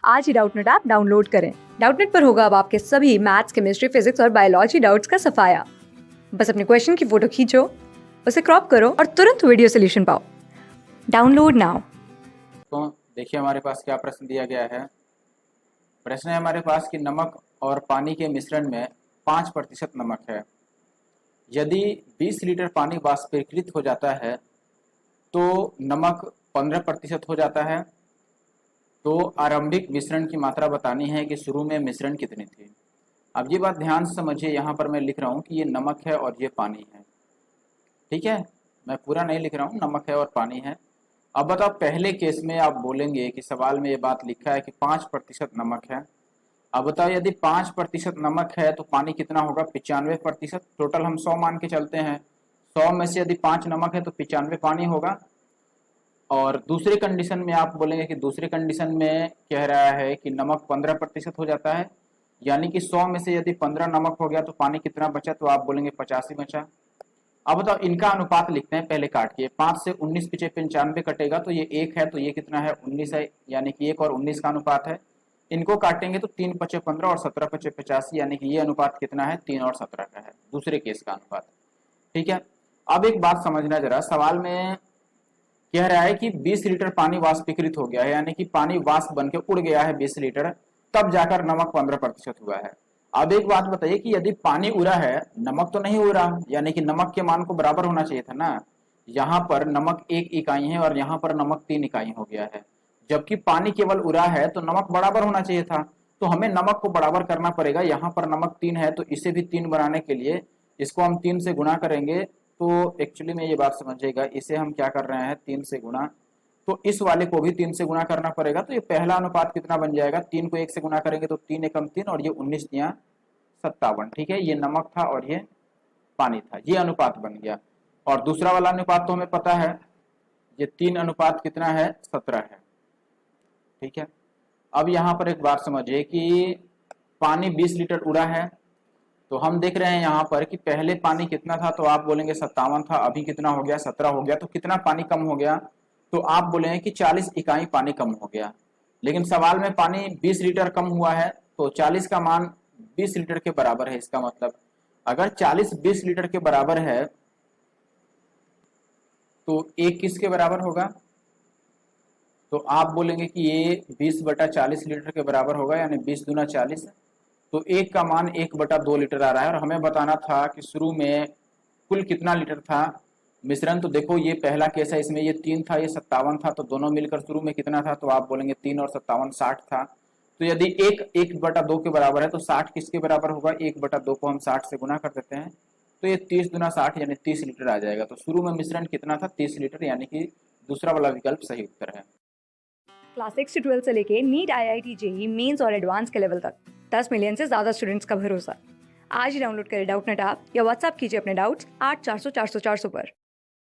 आज ही Doubtnut app download करें। Doubtnut पर होगा अब आपके सभी मैथ्स, केमिस्ट्री, फिजिक्स और बायोलॉजी डाउट्स का सफाया। बस अपने क्वेश्चन की फोटो खींचो, उसे क्रॉप करो और तुरंत वीडियो सोल्यूशन पाओ। Download now. तो देखिए हमारे पास क्या प्रश्न दिया गया है। प्रश्न है हमारे पास कि नमक और पानी के मिश्रण में 5% नमक है। यदि 20 लीटर पानी वाष्पीकृत हो जाता है तो नमक 15% हो जाता है। तो आरंभिक मिश्रण की मात्रा बतानी है कि शुरू में मिश्रण कितनी थी। अब ये बात ध्यान से समझिए, यहाँ पर मैं लिख रहा हूँ कि ये नमक है और ये पानी है। ठीक है, मैं पूरा नहीं लिख रहा हूँ, नमक है और पानी है। अब बताओ, पहले केस में आप बोलेंगे कि सवाल में ये बात लिखा है कि 5% नमक है। अब बताओ, यदि 5% नमक है तो पानी कितना होगा? 95%। टोटल हम 100 मान के चलते हैं। 100 में से यदि 5 नमक है तो 95 पानी होगा। और दूसरे कंडीशन में आप बोलेंगे कि दूसरे कंडीशन में कह रहा है कि नमक 15% हो जाता है, यानी कि 100 में से यदि 15 नमक हो गया तो पानी कितना बचा? तो आप बोलेंगे 85 बचा। अब बताओ, इनका अनुपात लिखते हैं पहले काट के। 5 से 19 पीछे 95 कटेगा तो ये 1 है, तो ये कितना है? 19 है, यानी कि 1 और 19 का अनुपात है। इनको काटेंगे तो 3 पचे 15 और 17 पचे 85, यानी कि ये अनुपात कितना है? 3 और 17 का है, दूसरे केस का अनुपात। ठीक है, अब एक बात समझना जरा, सवाल में कह रहा है कि 20 लीटर पानी वाष्पीकृत हो गया है, यानी कि पानी वाष्प बन के उड़ गया है 20 लीटर, तब जाकर नमक 15% हुआ है। अब एक बात बताइए कि यदि पानी उड़ा है, नमक तो नहीं उड़ा, यानी कि नमक के मान को बराबर होना चाहिए था ना। यहाँ पर नमक 1 इकाई है और यहाँ पर नमक 3 इकाई हो गया है, जबकि पानी केवल उड़ा है तो नमक बराबर होना चाहिए था। तो हमें नमक को बराबर करना पड़ेगा। यहाँ पर नमक 3 है तो इसे भी 3 बनाने के लिए इसको हम 3 से गुणा करेंगे। तो एक्चुअली में ये बात समझिएगा, इसे हम क्या कर रहे हैं? 3 से गुणा। तो इस वाले को भी 3 से गुणा करना पड़ेगा। तो ये पहला अनुपात कितना बन जाएगा? 3 को 1 से गुणा करेंगे तो 3 एकम 3 और ये 19 दिया 57। ठीक है, ये नमक था और ये पानी था, ये अनुपात बन गया। और दूसरा वाला अनुपात तो हमें पता है, ये 3 अनुपात कितना है? 17 है। ठीक है, अब यहाँ पर एक बात समझिए कि पानी 20 लीटर उड़ा है, तो हम देख रहे हैं यहाँ पर कि पहले पानी कितना था, तो आप बोलेंगे 57 था, अभी कितना हो गया? 17 हो गया। तो कितना पानी कम हो गया? तो आप बोलेंगे कि 40 इकाई पानी कम हो गया। लेकिन सवाल में पानी 20 लीटर कम हुआ है, तो 40 का मान 20 लीटर के बराबर है। इसका मतलब अगर 40 20 लीटर के बराबर है तो एक किसके बराबर होगा? तो आप बोलेंगे कि ये 20/40 लीटर के बराबर होगा, यानी 20 दूना 40। तो एक का मान 1/2 लीटर आ रहा है। और हमें बताना था कि शुरू में कुल कितना लीटर था मिश्रण। तो देखो, ये पहला केस है, इसमें ये 3 था, ये 57 था, तो दोनों मिलकर शुरू में कितना था? तो आप बोलेंगे 3 और 57 60 था। तो यदि एक 1/2 के बराबर है तो 60 किसके बराबर होगा? 1/2 को हम 60 से गुना कर देते हैं, तो ये 30 दूना 60 यानी 30 लीटर आ जाएगा। तो शुरू में मिश्रण कितना था? 30 लीटर, यानी कि दूसरा वाला विकल्प सही उत्तर है। क्लास 6 से 12 से लेके नीट, IIT, जेईई मेंस और एडवांस के लेवल तक 10 मिलियन से ज्यादा स्टूडेंट्स का भरोसा। आज ही डाउनलोड करें डाउटनेट ऐप या व्हाट्सएप कीजिए अपने डाउट्स 8400 400 400 पर।